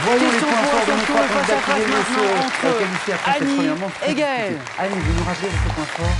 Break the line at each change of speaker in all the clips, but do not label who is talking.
Voyons les
Question
points
pour
forts de
un
nos
concours
trois
face à
candidats qui
face
viennent
maintenant
se
entre
qualifier après cette
Annie
première manche.
et Gaël.
Allez, vous nous rappelez votre point fort?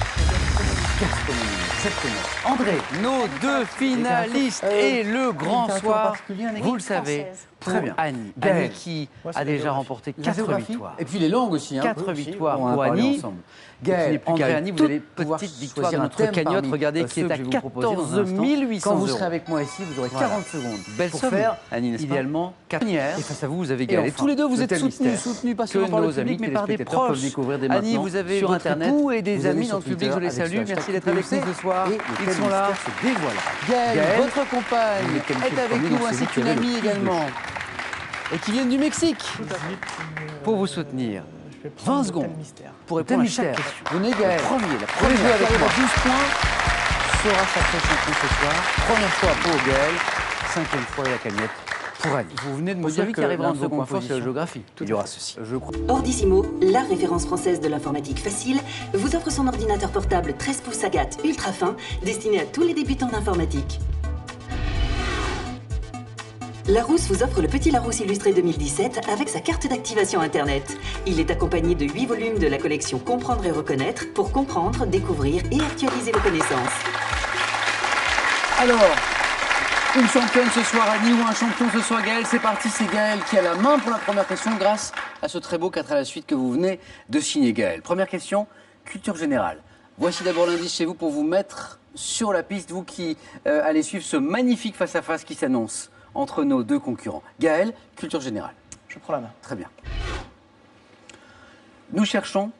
Exactement. André.
Nos deux finalistes et le grand soir, vous le savez, pour
Très bien.
Annie.
Gaël.
Annie qui a déjà remporté
La
4
géographie.
victoires.
Et puis les langues aussi.
4 victoires
on en a
pour
parlé
Annie.
ensemble.
Qui n'est
Gaël,
plus
André,
qu'à Annie, vous avez petite victoire de notre cagnotte, regardez, qui est à 14 800
Quand vous
euros.
serez avec moi ici, vous aurez 40 secondes
Belle
pour
somme,
faire
Annie, n'est-ce pas?
idéalement 4
Et face à vous, vous avez
Et
Gaël. Et
enfin,
tous les deux, vous
le
êtes
thème mystère
soutenus pas
que
seulement par le
nos amis
public, mais par des
téléspectateurs peuvent
proches.
découvrir dès
Annie,
maintenant
vous avez
sur
votre
Internet,
époux et des
vos
amis
sur
dans le public,
Twitter
je les
avec
salue.
ce
Merci
hashtag
d'être avec nous
TPMC
ce soir.
et le
Ils
thème
sont là.
mystère se dévoile.
Gaël,
Gaël,
votre compagne,
vous êtes qualifié
est avec
premier,
nous,
donc c'est
ainsi
vous qui
qu'une
avez le
amie
plus de
également. Et qui viennent du Mexique pour vous soutenir. 20 secondes pour répondre à chaque question.
Venez Gaël.
La première
Venez jouer avec
qui
moi.
arrive à 12 points sera sacré champion ce soir. Première fois pour Gaël, 5e fois la cagnotte pour Annie. Vous venez de me dire
Celui qui
que
arrivera
l'un
en
de vos
seconde
points forts, c'est la
position.
géographie. Il y aura ceci. Je crois.
Ordissimo, la référence française de l'informatique facile, vous offre son ordinateur portable 13 pouces Agathe ultra fin, destiné à tous les débutants d'informatique. Larousse vous offre le petit Larousse illustré 2017 avec sa carte d'activation Internet. Il est accompagné de 8 volumes de la collection Comprendre et Reconnaître pour comprendre, découvrir et actualiser vos connaissances.
Alors, une championne ce soir Annie ou un champion ce soir Gaël, c'est parti, c'est Gaël qui a la main pour la première question grâce à ce très beau 4 à la suite que vous venez de signer Gaël. Première question, culture générale. Voici d'abord l'indice chez vous pour vous mettre sur la piste, vous qui allez suivre ce magnifique face-à-face qui s'annonce entre nos deux concurrents. Gaël, culture générale.
Je prends la main.
Très bien. Nous cherchons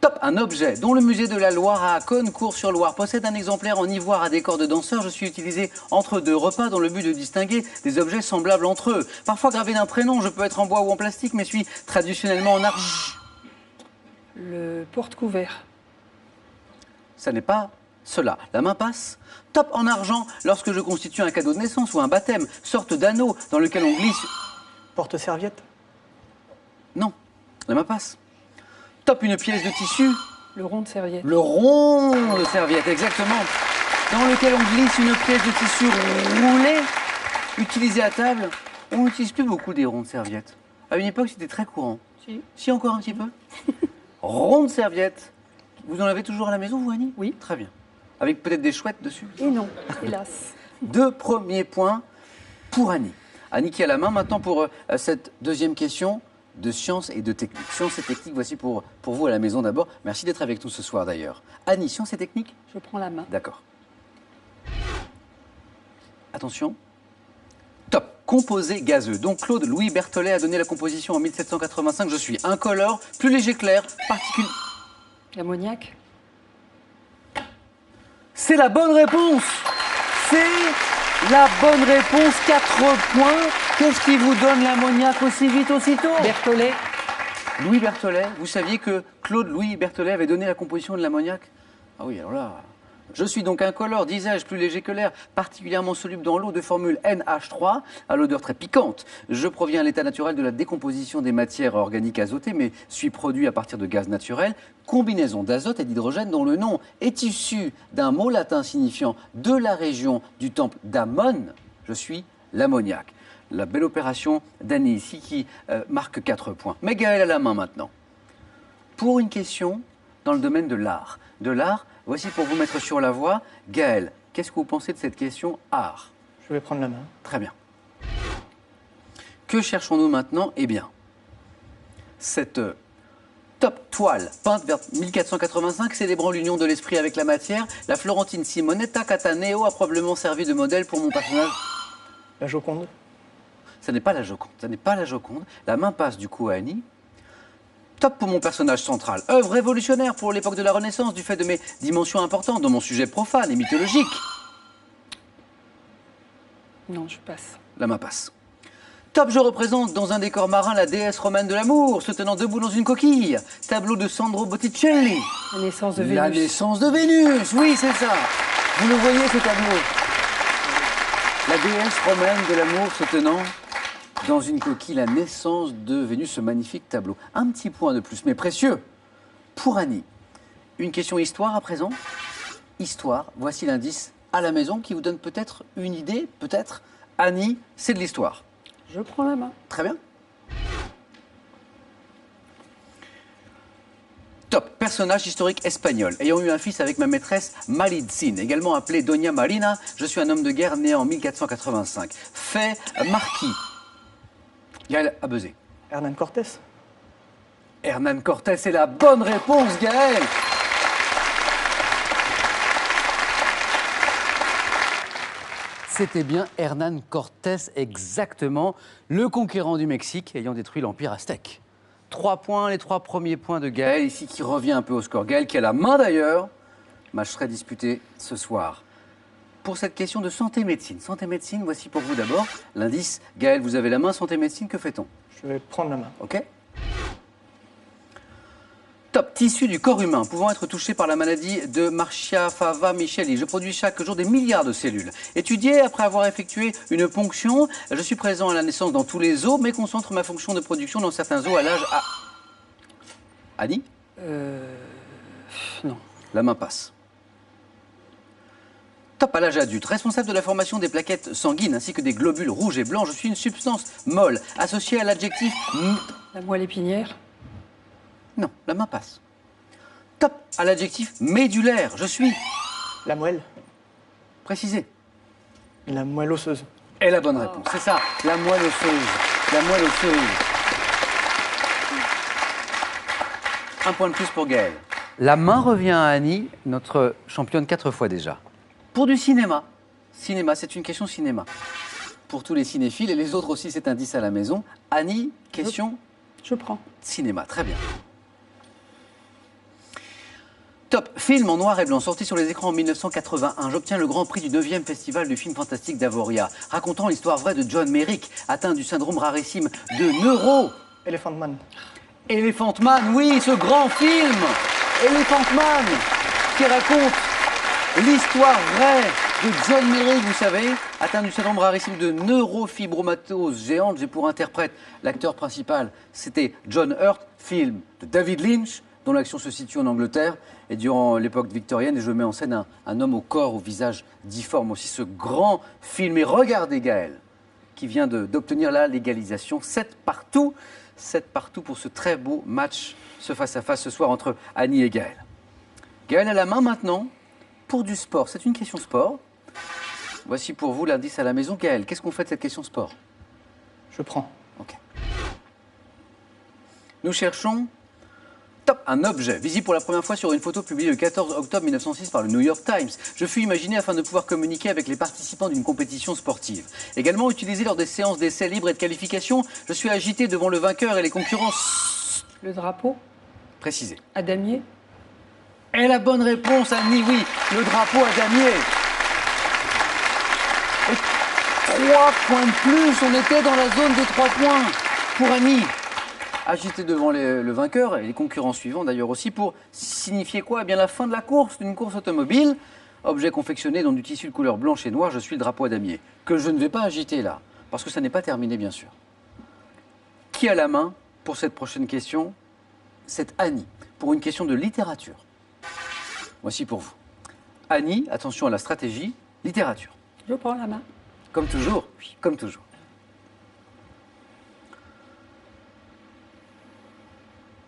top, un objet dont le musée de la Loire à Cône-Cours-sur-Loire possède un exemplaire en ivoire à décor de danseur. Je suis utilisé entre deux repas dans le but de distinguer des objets semblables entre eux. Parfois gravé d'un prénom, je peux être en bois ou en plastique, mais suis traditionnellement en argent.
Le porte-couvert.
Ça n'est pas cela. La main passe. Top en argent lorsque je constitue un cadeau de naissance ou un baptême, sorte d'anneau dans lequel on glisse.
Porte-serviette.
Non, la main passe. Top une pièce de tissu.
Le rond de serviette.
Le rond de serviette, exactement. Dans lequel on glisse une pièce de tissu roulée, utilisée à table. On n'utilise plus beaucoup des ronds de serviette. À une époque, c'était très courant.
Si.
Si, encore un petit peu. Rond de serviette. Vous en avez toujours à la maison, vous, Annie?
Oui.
Très bien. Avec peut-être des chouettes dessus.
Et non, hélas.
2 premiers points pour Annie. Annie qui a la main maintenant pour cette deuxième question de science et de technique. Science et technique, voici pour vous à la maison d'abord. Merci d'être avec nous ce soir d'ailleurs. Annie, science et technique?
Je prends la main.
D'accord. Attention. Top. Composé gazeux. Donc Claude Louis Berthollet a donné la composition en 1785. Je suis incolore, plus léger clair, particulier.
L'ammoniac.
C'est la bonne réponse. C'est la bonne réponse. 4 points. Qu'est-ce qui vous donne l'ammoniac aussi vite, aussitôt?
Berthollet.
Louis Berthollet. Vous saviez que Claude Louis Berthollet avait donné la composition de l'ammoniac? Ah oui, alors là... Je suis donc incolore, disais-je, plus léger que l'air, particulièrement soluble dans l'eau, de formule NH3, à l'odeur très piquante. Je proviens à l'état naturel de la décomposition des matières organiques azotées, mais suis produit à partir de gaz naturel, combinaison d'azote et d'hydrogène dont le nom est issu d'un mot latin signifiant de la région du temple d'Amon. Je suis l'ammoniac. La belle opération d'Annie ici qui marque 4 points. Mais Gaël à la main maintenant. Pour une question dans le domaine de l'art. De l'art, voici pour vous mettre sur la voie. Gaël, qu'est-ce que vous pensez de cette question art?
Je vais prendre la main.
Très bien. Que cherchons-nous maintenant? Eh bien, cette top toile peinte vers 1485, célébrant l'union de l'esprit avec la matière, la Florentine Simonetta Cataneo a probablement servi de modèle pour mon personnage.
La Joconde.
Ça n'est pas la Joconde. Ça n'est pas la Joconde. La main passe du coup à Annie. Top pour mon personnage central. Œuvre révolutionnaire pour l'époque de la Renaissance du fait de mes dimensions importantes dans mon sujet profane et mythologique.
Non, je passe.
La main passe. Top, je représente dans un décor marin la déesse romaine de l'amour, se tenant debout dans une coquille. Tableau de Sandro Botticelli.
La naissance de Vénus.
La naissance de Vénus, oui, c'est ça. Vous le voyez, ce tableau. La déesse romaine de l'amour se tenant dans une coquille, la naissance de Vénus, ce magnifique tableau. Un petit point de plus, mais précieux, pour Annie. Une question histoire à présent. Histoire, voici l'indice à la maison qui vous donne peut-être une idée, peut-être. Annie, c'est de l'histoire.
Je prends la main.
Très bien. Personnage historique espagnol, ayant eu un fils avec ma maîtresse Malitzin, également appelée Doña Marina. Je suis un homme de guerre né en 1485. Fait marquis. Gaël a buzzé.
Hernán Cortés.
Hernán Cortés, c'est la bonne réponse, Gaël. C'était bien Hernán Cortés, exactement, le conquérant du Mexique ayant détruit l'Empire aztèque. 3 points, les 3 premiers points de Gaël, ici qui revient un peu au score. Gaël qui a la main d'ailleurs. Match très disputé ce soir. Pour cette question de santé-médecine. Santé-médecine, voici pour vous d'abord l'indice. Gaël, vous avez la main, santé-médecine, que fait-on?
Je vais prendre la main.
Ok. Top. Tissu du corps humain pouvant être touché par la maladie de Marcia-Fava-Micheli. Je produis chaque jour des milliards de cellules. Étudié après avoir effectué une ponction, je suis présent à la naissance dans tous les os, mais concentre ma fonction de production dans certains os à l'âge à... Annie?
Non.
La main passe. Top. À l'âge adulte, responsable de la formation des plaquettes sanguines ainsi que des globules rouges et blancs, je suis une substance molle associée à l'adjectif...
La moelle épinière.
Non, la main passe. Top. À l'adjectif médulaire, je suis...
La moelle.
Précisé.
La moelle osseuse.
Et la bonne réponse, c'est ça, la moelle osseuse. La moelle osseuse. 1 point de plus pour Gaël. La main revient à Annie, notre championne 4 fois déjà. Pour du cinéma. Cinéma, c'est une question cinéma. Pour tous les cinéphiles et les autres aussi, c'est un 10 à la maison. Annie, question
Je prends.
cinéma, très bien. Top. Film en noir et blanc, sorti sur les écrans en 1981. J'obtiens le grand prix du 9e festival du film fantastique d'Avoria, racontant l'histoire vraie de John Merrick, atteint du syndrome rarissime de Neuro.
Elephant Man.
Elephant Man, oui, ce grand film Elephant Man, qui raconte l'histoire vraie de John Merrick, vous savez, atteint du syndrome rarissime de neurofibromatose géante. J'ai pour interprète l'acteur principal, c'était John Hurt, film de David Lynch, dont l'action se situe en Angleterre et durant l'époque victorienne. Et je mets en scène un homme au corps, au visage difforme. Aussi ce grand film. Et regardez Gaël, qui vient d'obtenir la légalisation. 7 partout pour ce très beau match, ce face-à-face ce soir entre Annie et Gaël. Gaël a la main maintenant pour du sport. C'est une question sport. Voici pour vous l'indice à la maison. Gaël, qu'est-ce qu'on fait de cette question sport?
Je prends.
Ok. Nous cherchons top, un objet visible pour la première fois sur une photo publiée le 14 octobre 1906 par le New York Times. Je fus imaginé afin de pouvoir communiquer avec les participants d'une compétition sportive. Également utilisé lors des séances d'essais libres et de qualification, je suis agité devant le vainqueur et les concurrents.
Le drapeau.
Précisé.
À damier.
Et la bonne réponse, Annie, oui, le drapeau à damier. Et 3 points de plus, on était dans la zone des 3 points pour Annie. Agité devant le vainqueur et les concurrents suivants d'ailleurs aussi pour signifier quoi? Eh bien la fin de la course, d'une course automobile. Objet confectionné dans du tissu de couleur blanche et noire, je suis le drapeau à damier. Que je ne vais pas agiter là, parce que ça n'est pas terminé bien sûr. Qui a la main pour cette prochaine question? C'est Annie, pour une question de littérature. Voici pour vous. Annie, attention à la stratégie, littérature.
Je prends la main.
Comme toujours, oui, comme toujours.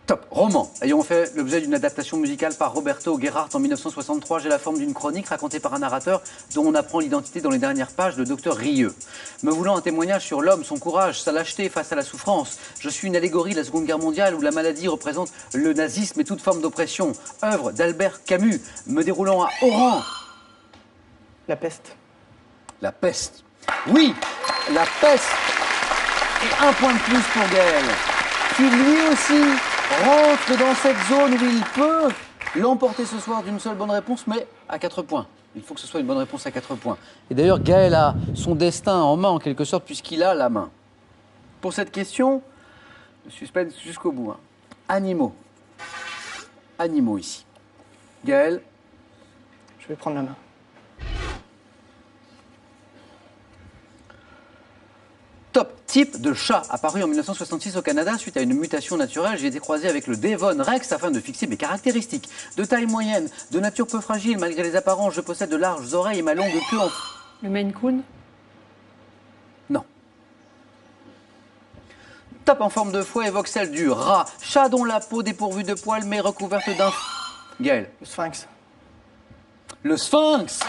Top. Roman. Ayant fait l'objet d'une adaptation musicale par Roberto Gerhardt en 1963, j'ai la forme d'une chronique racontée par un narrateur dont on apprend l'identité dans les dernières pages de Dr Rieux. Me voulant un témoignage sur l'homme, son courage, sa lâcheté face à la souffrance, je suis une allégorie de la Seconde Guerre mondiale où la maladie représente le nazisme et toute forme d'oppression. Œuvre d'Albert Camus, me déroulant à Oran.
La peste.
La peste. Oui, la peste. Et 1 point de plus pour Gaël, qui lui aussi rentre dans cette zone où il peut l'emporter ce soir d'une seule bonne réponse, mais à 4 points. Il faut que ce soit une bonne réponse à 4 points. Et d'ailleurs, Gaël a son destin en main, en quelque sorte, puisqu'il a la main. Pour cette question, le suspense jusqu'au bout. Animaux. Animaux ici. Gaël.
Je vais prendre la main.
Top. Type de chat apparu en 1966 au Canada suite à une mutation naturelle. J'ai été croisé avec le Devon Rex afin de fixer mes caractéristiques. De taille moyenne, de nature peu fragile malgré les apparences, je possède de larges oreilles et ma longue queue en...
Le Maine Coon.
Non. Top. Stop en forme de fouet évoque celle du rat. Chat dont la peau dépourvue de poils mais recouverte d'un... Gaël.
Le sphinx.
Le sphinx.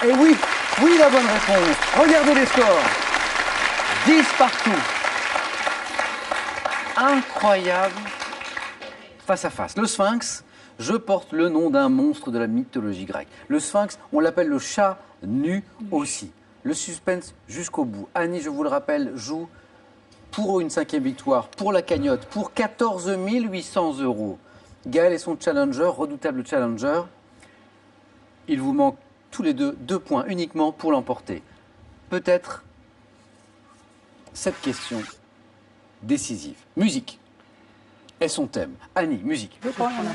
Et oui, oui la bonne réponse. Regardez les scores. 10 partout. Incroyable. Face à face. Le sphinx, je porte le nom d'un monstre de la mythologie grecque. Le sphinx, on l'appelle le chat nu aussi. Le suspense jusqu'au bout. Annie, je vous le rappelle, joue pour une 5e victoire, pour la cagnotte, pour 14 800 €. Gaël est son challenger, redoutable challenger. Il vous manque tous les deux 2 points uniquement pour l'emporter. Peut-être cette question décisive. Musique est son thème. Annie, musique.
Je prends la main.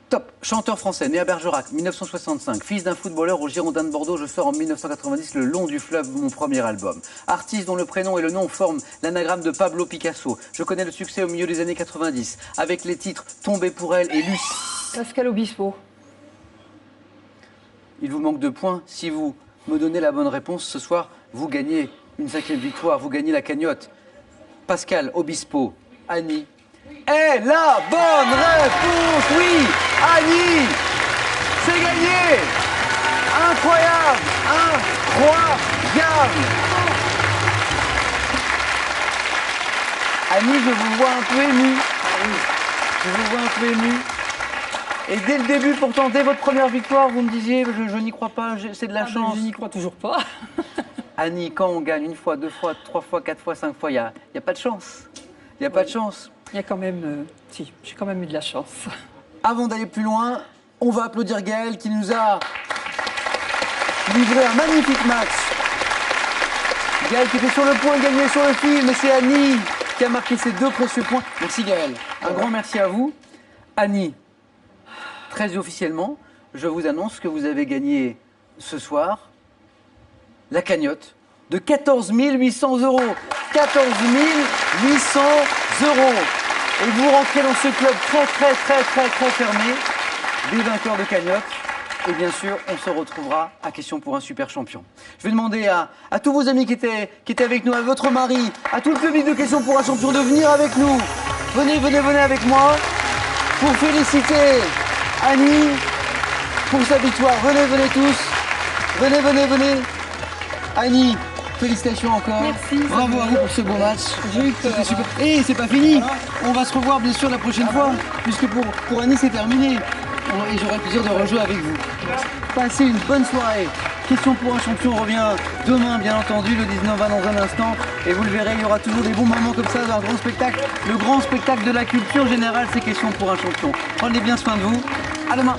Top. Chanteur français, né à Bergerac, 1965. Fils d'un footballeur au Girondins de Bordeaux, je sors en 1990 Le long du fleuve, mon premier album. Artiste dont le prénom et le nom forment l'anagramme de Pablo Picasso. Je connais le succès au milieu des années 90, avec les titres Tombé pour elle et Lucie.
Pascal Obispo.
Il vous manque 2 points. Si vous me donnez la bonne réponse ce soir, vous gagnez une 5e victoire, vous gagnez la cagnotte. Pascal Obispo, Annie. Et la bonne réponse, oui, Annie, c'est gagné. Incroyable, incroyable. Annie, je vous vois un peu émue. Je vous vois un peu émue. Et dès le début, pour tenter votre première victoire, vous me disiez, je n'y crois pas, c'est de la chance.
Je n'y crois toujours pas.
Annie, quand on gagne 1 fois, 2 fois, 3 fois, 4 fois, 5 fois, il n'y a pas de chance. Il n'y a pas de chance.
Il y a quand même... si, j'ai quand même eu de la chance.
Avant d'aller plus loin, on va applaudir Gaël qui nous a livré un magnifique match. Gaël qui était sur le point de gagner sur le film, et c'est Annie qui a marqué ces 2 précieux points. Merci Gaël. Un grand merci à vous. Annie, très officiellement, je vous annonce que vous avez gagné ce soir la cagnotte de 14 800 €. 14 800 €. Et vous rentrez dans ce club très fermé des vainqueurs de cagnotte. Et bien sûr, on se retrouvera à Question pour un super champion. Je vais demander à tous vos amis qui étaient avec nous, à votre mari, à tout le public de Question pour un champion de venir avec nous. Venez avec moi pour féliciter Annie pour sa victoire. Venez tous. Venez. Annie, félicitations encore.
Merci.
Bravo à vous pour ce beau match. C'était super. Et c'est pas fini. On va se revoir bien sûr la prochaine fois, puisque pour Annie c'est terminé. Et j'aurai le plaisir de rejouer avec vous. Passez une bonne soirée. Question pour un champion revient demain, bien entendu. Le 19 va dans un instant. Et vous le verrez, il y aura toujours des bons moments comme ça dans un grand spectacle. Le grand spectacle de la culture générale, c'est Question pour un champion. Prenez bien soin de vous. À demain.